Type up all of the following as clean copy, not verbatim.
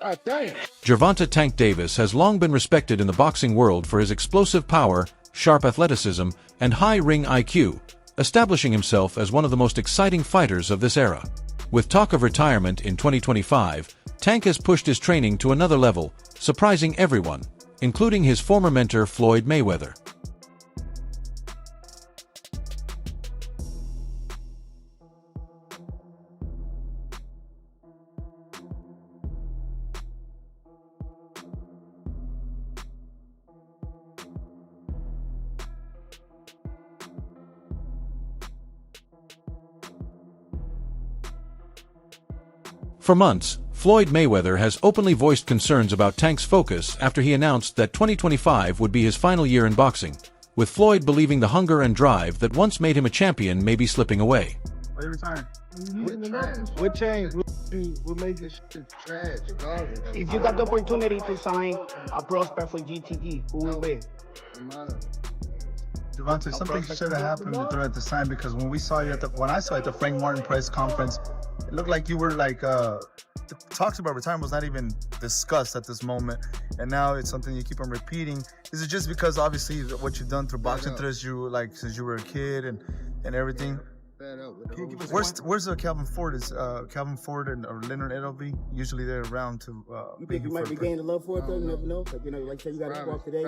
God damn. Gervonta "Tank" Davis has long been respected in the boxing world for his explosive power, sharp athleticism, and high ring IQ, establishing himself as one of the most exciting fighters of this era. With talk of retirement in 2025, Tank has pushed his training to another level, surprising everyone, including his former mentor Floyd Mayweather. For months, Floyd Mayweather has openly voiced concerns about Tank's focus after he announced that 2025 would be his final year in boxing, with Floyd believing the hunger and drive that once made him a champion may be slipping away. Are you retiring? What changed? What made this shit trash? If you got the opportunity to sign a prospect for GTE, who will win? Gervonta, something should have happened during the time, because when I saw you at the Frank Martin press conference, it looked like you were like the talks about retirement was not even discussed at this moment, and now it's something you keep on repeating. Is it just because obviously what you've done through boxing since you were a kid and everything? Where's Calvin Ford? Is Calvin Ford or Leonard Edelby usually they're around to? You think you might be gaining love for it though? You never know. Like say you got to walk today.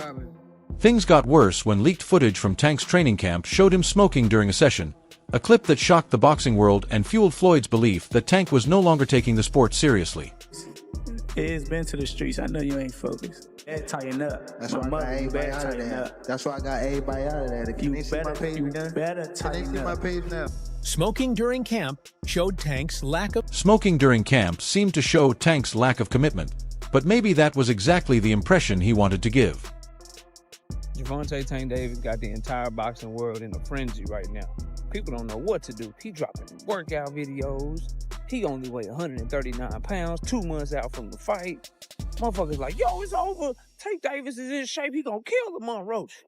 Things got worse when leaked footage from Tank's training camp showed him smoking during a session, a clip that shocked the boxing world and fueled Floyd's belief that Tank was no longer taking the sport seriously. It's been to the streets. I know you ain't focused. Tighten up. That's why I got everybody out of that. That's why I got everybody out of that. If you see my page now, better tighten up. my page now. Smoking during camp showed Tank's lack of... Smoking during camp seemed to show Tank's lack of commitment, but maybe that was exactly the impression he wanted to give. Gervonta "Tank" Davis got the entire boxing world in a frenzy right now. People don't know what to do. He dropping workout videos. He only weighed 139 pounds, 2 months out from the fight. Motherfuckers like, yo, it's over. Tank Davis is in shape. He gonna kill Lamont Roach.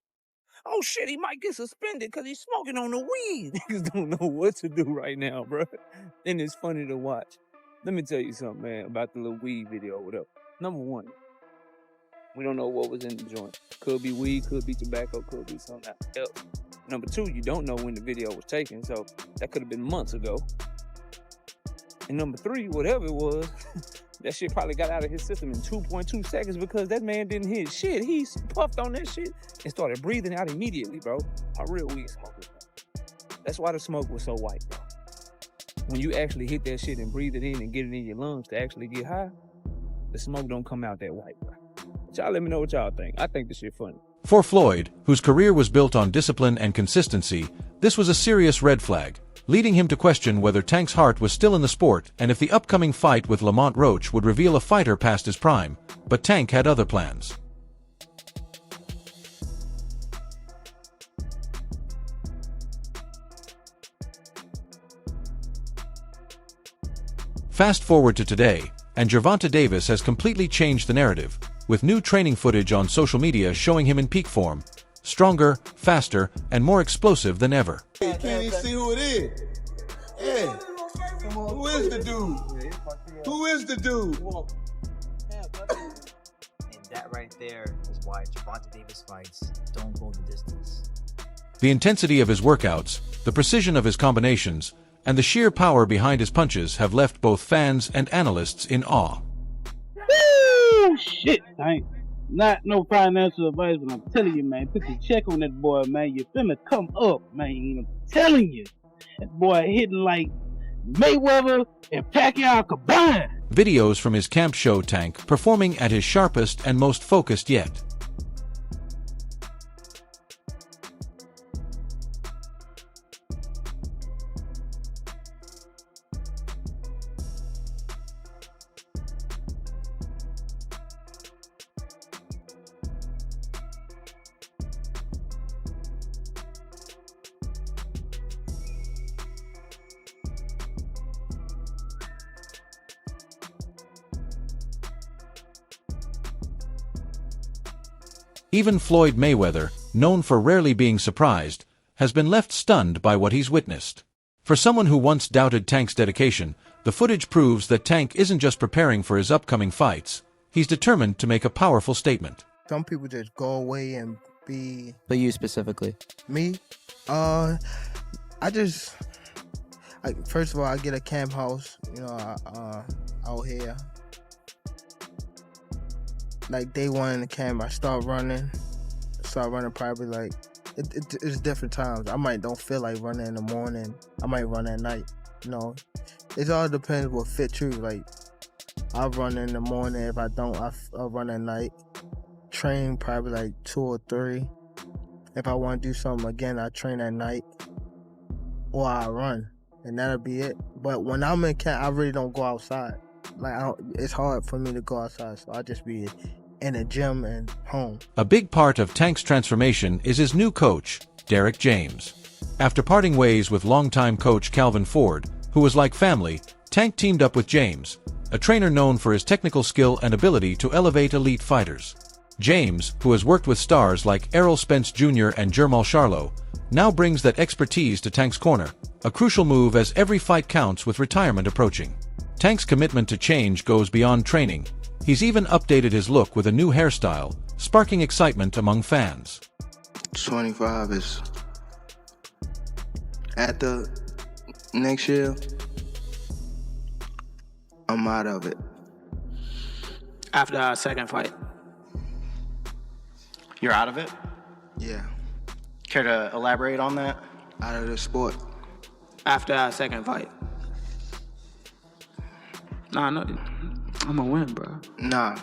Oh shit, he might get suspended because he's smoking on the weed. Niggas don't know what to do right now, bro. And it's funny to watch. Let me tell you something, man, about the little weed video or whatever. Number one, we don't know what was in the joint. Could be weed, could be tobacco, could be something else. Number two, you don't know when the video was taken, so that could have been months ago. And number three, whatever it was, that shit probably got out of his system in 2.2 seconds because that man didn't hit shit. He puffed on that shit and started breathing out immediately, bro. A real weed smoker. That's why the smoke was so white, bro. When you actually hit that shit and breathe it in and get it in your lungs to actually get high, the smoke don't come out that white, bro. Y'all let me know what y'all think. I think this shit funny. For Floyd, whose career was built on discipline and consistency, this was a serious red flag, leading him to question whether Tank's heart was still in the sport and if the upcoming fight with Lamont Roach would reveal a fighter past his prime. But Tank had other plans. Fast forward to today, and Gervonta Davis has completely changed the narrative, with new training footage on social media showing him in peak form, stronger, faster, and more explosive than ever. Hey, can't even see who it is. Hey, who is the dude? Who is the dude? And that right there is why Gervonta Davis fights don't go the distance. The intensity of his workouts, the precision of his combinations, and the sheer power behind his punches have left both fans and analysts in awe. Woo! Shit, Tank. Not no financial advice, but I'm telling you, man, put your check on that boy, man. You finna come up, man. I'm telling you. That boy hitting like Mayweather and Pacquiao combined. Videos from his camp show Tank performing at his sharpest and most focused yet. Even Floyd Mayweather, known for rarely being surprised, has been left stunned by what he's witnessed. For someone who once doubted Tank's dedication, The footage proves that Tank isn't just preparing for his upcoming fights, he's determined to make a powerful statement. Some people just go away and be... But you specifically? Me? First of all, I get a camp house, out here. Like day one in the camp, I start running probably like, it's different times. I might don't feel like running in the morning. I might run at night, It all depends what fits you. Like, I'll run in the morning. If I don't, I'll run at night. Train probably like 2 or 3. If I want to do something again, I train at night. Or I run. And that'll be it. But when I'm in camp, I really don't go outside. Like, it's hard for me to go outside, so I just be in the gym and home. A big part of Tank's transformation is his new coach, Derek James. After parting ways with longtime coach Calvin Ford, who was like family, Tank teamed up with James, a trainer known for his technical skill and ability to elevate elite fighters. James, who has worked with stars like Errol Spence Jr. and Jermall Charlo, now brings that expertise to Tank's corner, a crucial move as every fight counts with retirement approaching. Tank's commitment to change goes beyond training. He's even updated his look with a new hairstyle, sparking excitement among fans. 25 is at the next year. I'm out of it. After our second fight. You're out of it? Yeah. Care to elaborate on that? Out of the sport. After our second fight. Nah, no, I'm gonna win, bro. Nah,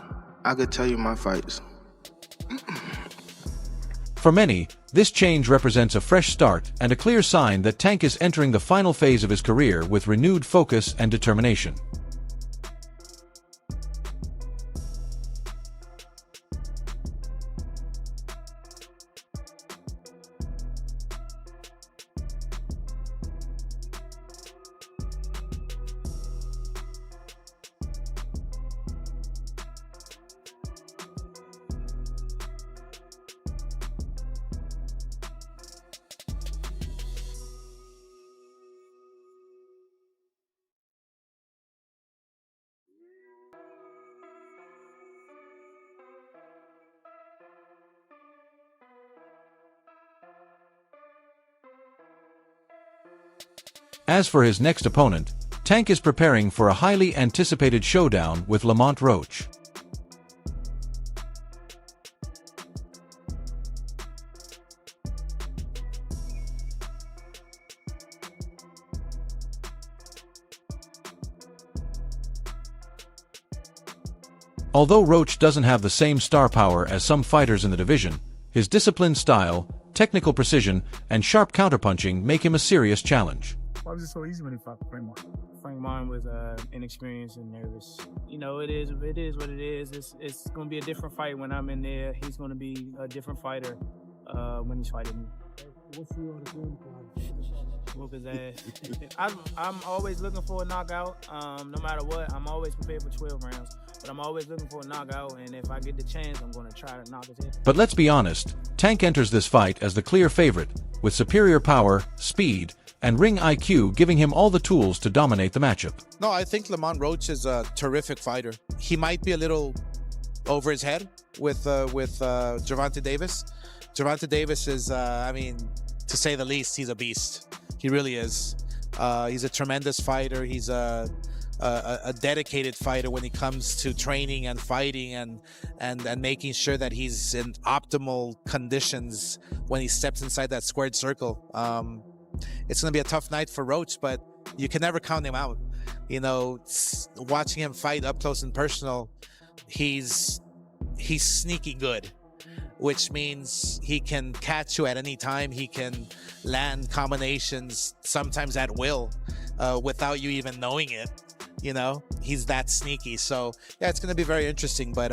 I could tell you my fights. For many, this change represents a fresh start and a clear sign that Tank is entering the final phase of his career with renewed focus and determination. As for his next opponent, Tank is preparing for a highly anticipated showdown with Lamont Roach. Although Roach doesn't have the same star power as some fighters in the division, his disciplined style, technical precision, and sharp counterpunching make him a serious challenge. Why was it so easy when he fought Frank Martin? Frank Martin was inexperienced and nervous. It is what it is. It's going to be a different fight when I'm in there. He's going to be a different fighter when he's fighting me. What's your game plan? Whoop his ass. I'm always looking for a knockout. No matter what, I'm always prepared for 12 rounds. But I'm always looking for a knockout, and if I get the chance, I'm going to try to knock his head. But let's be honest, Tank enters this fight as the clear favorite, with superior power, speed, and ring IQ giving him all the tools to dominate the matchup. No, I think Lamont Roach is a terrific fighter. He might be a little over his head with Gervonta Davis. Gervonta Davis is, to say the least, he's a beast. He really is. He's a tremendous fighter. He's a dedicated fighter when it comes to training and fighting and making sure that he's in optimal conditions when he steps inside that squared circle. It's going to be a tough night for Roach, but you can never count him out. Watching him fight up close and personal, he's sneaky good, which means he can catch you at any time. He can land combinations sometimes at will without you even knowing it. He's that sneaky. So yeah, it's going to be very interesting. But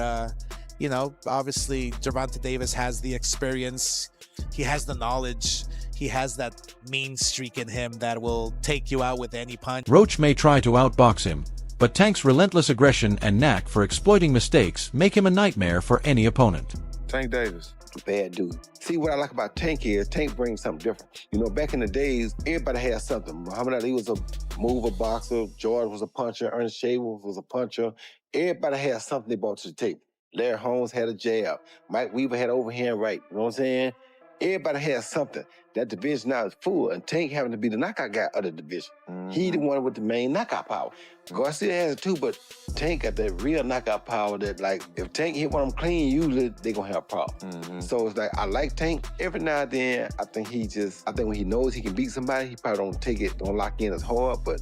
obviously Gervonta Davis has the experience. He has the knowledge. He has that mean streak in him that will take you out with any punch. Roach may try to outbox him, but Tank's relentless aggression and knack for exploiting mistakes make him a nightmare for any opponent. Tank Davis, bad dude. See, what I like about Tank is Tank brings something different. You know, back in the days, everybody had something. Muhammad Ali was a mover boxer. George was a puncher. Ernest Shaver was a puncher. Everybody had something they brought to the table. Larry Holmes had a jab. Mike Weaver had overhand right. You know what I'm saying? Everybody has something. That division now is full, and Tank having to be the knockout guy of the division. He the one with the main knockout power. Garcia has it too, but Tank got that real knockout power that, like, if Tank hit one of them clean, usually they gonna have a problem. So it's like, I like Tank. Every now and then, I think when he knows he can beat somebody, he probably don't lock in as hard, but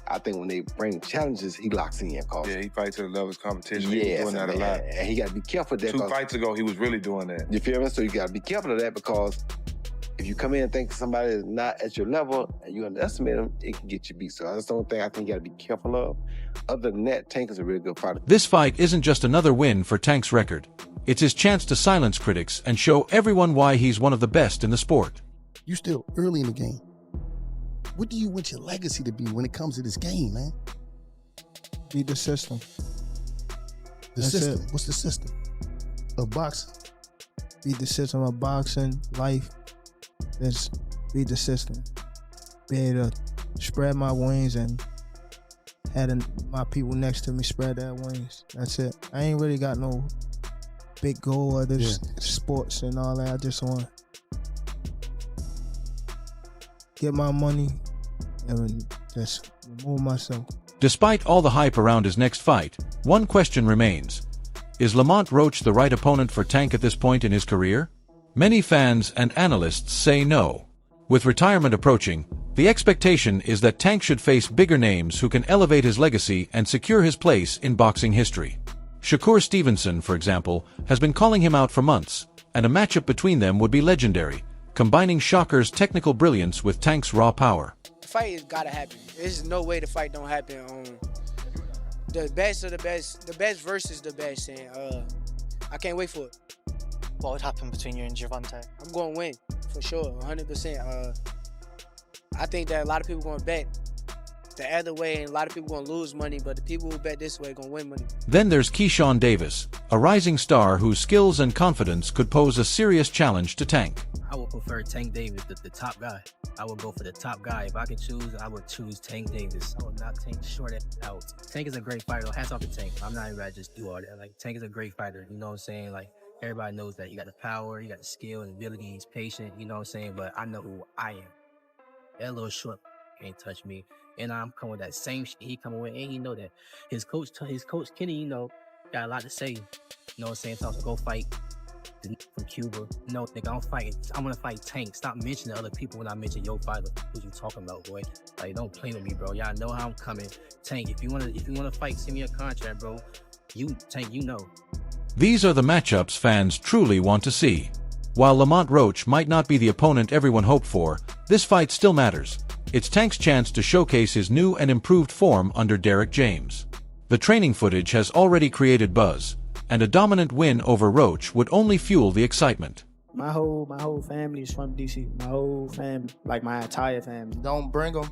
I think when they bring challenges, he locks in. Yeah, he fights to the level of his competition. Yeah, He's doing that a lot. And he got to be careful of that. 2 fights ago, he was really doing that. You feel me? So you got to be careful of that, because if you come in and think somebody is not at your level and you underestimate them, it can get you beat. So that's the only thing I think you got to be careful of. Other than that, Tank is a really good fighter. This fight isn't just another win for Tank's record. It's his chance to silence critics and show everyone why he's one of the best in the sport. You still early in the game. What do you want your legacy to be when it comes to this game, man? Beat the system. The system. What's the system of boxing? Beat the system of boxing, life. Just beat the system. Be able to spread my wings and had my people next to me spread their wings. That's it. I ain't really got no big goal of this sports and all that. I just want to get my money and just remove myself. Despite all the hype around his next fight, one question remains. Is Lamont Roach the right opponent for Tank at this point in his career? Many fans and analysts say no. With retirement approaching, the expectation is that Tank should face bigger names who can elevate his legacy and secure his place in boxing history. Shakur Stevenson, for example, has been calling him out for months, and a matchup between them would be legendary, combining Shakur's technical brilliance with Tank's raw power. The fight has gotta happen. There's no way the fight don't happen. The best of the best versus the best, and I can't wait for it. What would happen between you and Gervonta? I'm going to win, for sure, 100%. I think that a lot of people going to bet the other way, and a lot of people going to lose money, but the people who bet this way are going to win money. Then there's Keyshawn Davis, a rising star whose skills and confidence could pose a serious challenge to Tank. I would prefer Tank Davis, the top guy. I would go for the top guy. If I could choose, I would choose Tank Davis. I would not Tank short out. Tank is a great fighter. Hats off to Tank. I'm not even about to just do all that. Like, Tank is a great fighter. You know what I'm saying? Like, everybody knows that. You got the power, you got the skill and ability. He's patient. You know what I'm saying? But I know who I am. That little short can't touch me. And I'm coming with that same shit he coming with, and he know that. His coach Kenny, you know, got a lot to say. You know what I'm saying? Tells him to go fight from Cuba. No, nigga, I'm gonna fight Tank. Stop mentioning other people when I mention your fighter. Who you talking about, boy? Like, don't play with me, bro. Y'all know how I'm coming. Tank, if you wanna fight, send me a contract, bro. Tank, you know. These are the matchups fans truly want to see. While Lamont Roach might not be the opponent everyone hoped for, this fight still matters. It's Tank's chance to showcase his new and improved form under Derek James. The training footage has already created buzz, and a dominant win over Roach would only fuel the excitement. My whole family is from DC. My whole family, like my entire family. Don't bring them.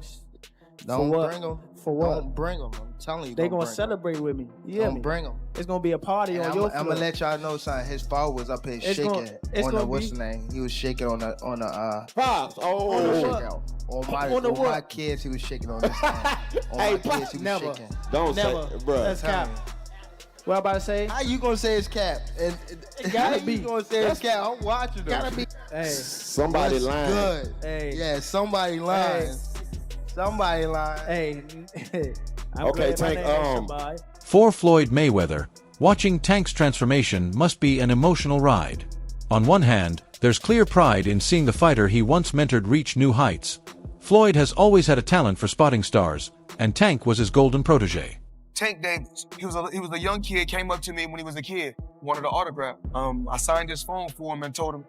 Don't bring them. For what? Don't bring them. I'm telling you. They gonna celebrate with me. Yeah, don't bring them. It's gonna be a party on your floor. I'm gonna let y'all know, son. His father was up here shaking on the what's the name? He was shaking on the Pops. On my kids, he was shaking on this thing. On my kids, he was shaking. Don't never. say, bro. That's cap. What I'm about to say? How you gonna say it's cap? It gotta be. You gonna say it's cap? I'm watching them. Gotta be. Hey, somebody lying. Good. Hey. Yeah, somebody lying. Hey. Somebody lying. Hey. Okay, Tank. For Floyd Mayweather, watching Tank's transformation must be an emotional ride. On one hand, there's clear pride in seeing the fighter he once mentored reach new heights. Floyd has always had a talent for spotting stars, and Tank was his golden protege. Tank Davis, he was a young kid, came up to me when he was a kid, wanted an autograph. I signed his phone for him and told him,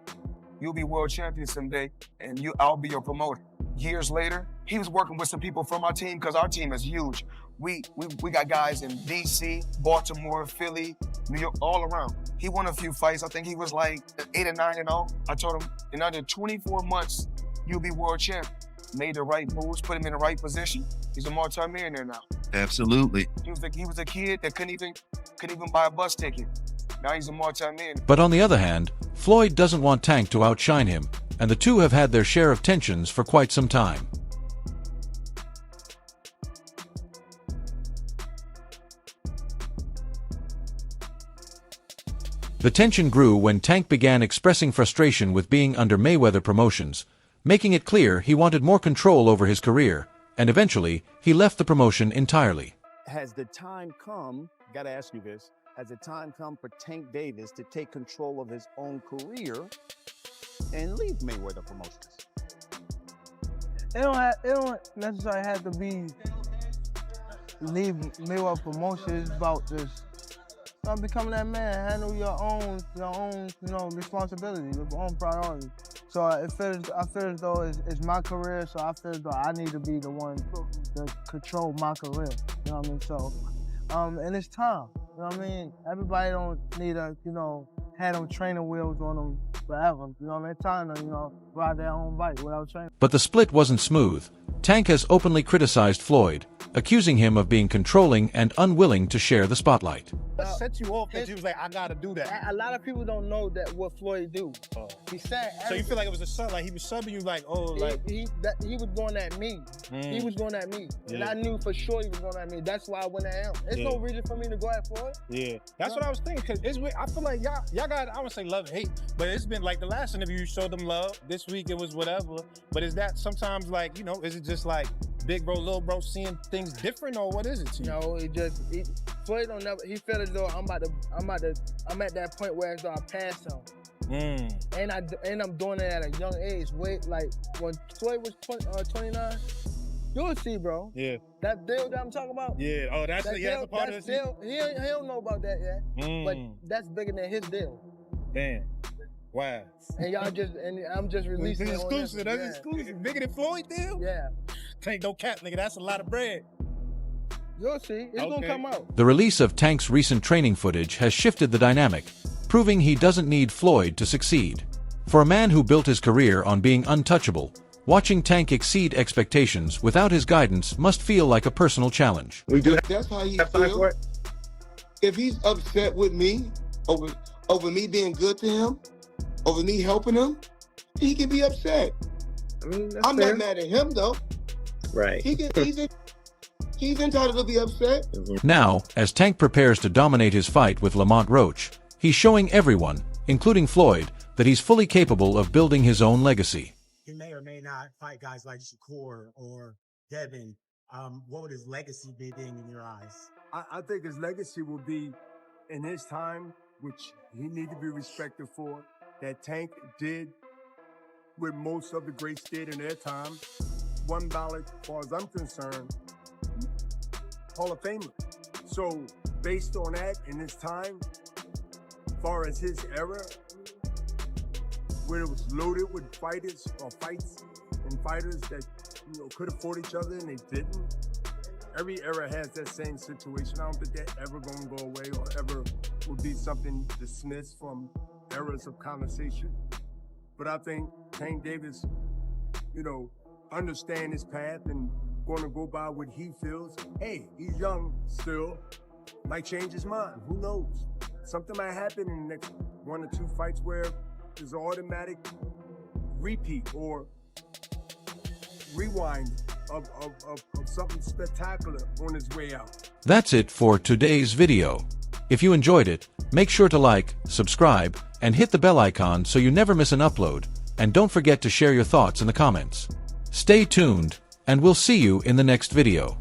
"You'll be world champion someday, and I'll be your promoter." Years later, he was working with some people from our team, because our team is huge. We got guys in DC, Baltimore, Philly, New York, all around. He won a few fights. I think he was like 8 or 9-0. I told him, in under 24 months, you'll be world champion. Made the right moves, put him in the right position. He's a multi-millionaire now. Absolutely. He was a kid that couldn't even buy a bus ticket. Now he's a multi-millionaire. But on the other hand, Floyd doesn't want Tank to outshine him, and the two have had their share of tensions for quite some time. The tension grew when Tank began expressing frustration with being under Mayweather Promotions, making it clear he wanted more control over his career, and eventually, he left the promotion entirely. Has the time come, gotta ask you this, has the time come for Tank Davis to take control of his own career and leave Mayweather Promotions? It don't necessarily have to be leave Mayweather Promotions. It's about just becoming that man, handle your own, responsibility, your own priority. So I feel as though it's my career, so I feel as though I need to be the one to control my career. You know what I mean? So, and it's time. You know what I mean? Everybody don't need to, have them training wheels on them forever. You know what I mean? It's time to, ride their own bike without training. But the split wasn't smooth. Tank has openly criticized Floyd, accusing him of being controlling and unwilling to share the spotlight. What set you off that you was like, I gotta do that? A lot of people don't know that what Floyd do. He said. So you feel like it was a sub, like he was subbing you, like, he was going at me. He was going at me, and I knew for sure he was going at me. That's why I went at him. There's no reason for me to go at Floyd. Yeah, that's what I was thinking. Cause it's weird. I feel like y'all got, I would say love and hate, but it's been like the last interview you showed them love. This week it was whatever. But is that sometimes like, is it just like big bro, little bro seeing things different, or what is it to you? No, Floyd don't never. He felt as though I'm at that point where as though I passed him. And I'm doing it at a young age. Wait, like when Floyd was 29, you'll see, bro. Yeah. That deal that I'm talking about. Yeah. Oh, that's a part of this. He don't know about that yet. But that's bigger than his deal. Damn. Wow. And I'm just releasing it. Exclusive. That's exclusive. Bigger than Floyd deal? Yeah. Tank, no cap, nigga. That's a lot of bread. You'll see. It's gonna come out. The release of Tank's recent training footage has shifted the dynamic, proving he doesn't need Floyd to succeed. For a man who built his career on being untouchable, watching Tank exceed expectations without his guidance must feel like a personal challenge. That's how he feels. If he's upset with me over me being good to him, over me helping him, he can be upset. I mean, I'm not mad at him though. Right. He's entitled to be upset. Now, as Tank prepares to dominate his fight with Lamont Roach, he's showing everyone, including Floyd, that he's fully capable of building his own legacy. He may or may not fight guys like Shakur or Devin. What would his legacy be being in your eyes? I think his legacy will be in his time, which he need to be respected for, that Tank did what most of the greats did in their time. One ballot, as far as I'm concerned, Hall of Famer. So based on that in his time, as far as his era, where it was loaded with fighters or fights and fighters that could afford each other and they didn't. Every era has that same situation. I don't think that ever gonna go away or ever will be something dismissed from eras of conversation. But I think Tank Davis, understand his path and gonna go by what he feels. Hey, he's young still, might change his mind, who knows? Something might happen in the next 1 or 2 fights where there's an automatic repeat or rewind of something spectacular on his way out. That's it for today's video. If you enjoyed it, make sure to like, subscribe, and hit the bell icon so you never miss an upload, and don't forget to share your thoughts in the comments. Stay tuned, and we'll see you in the next video.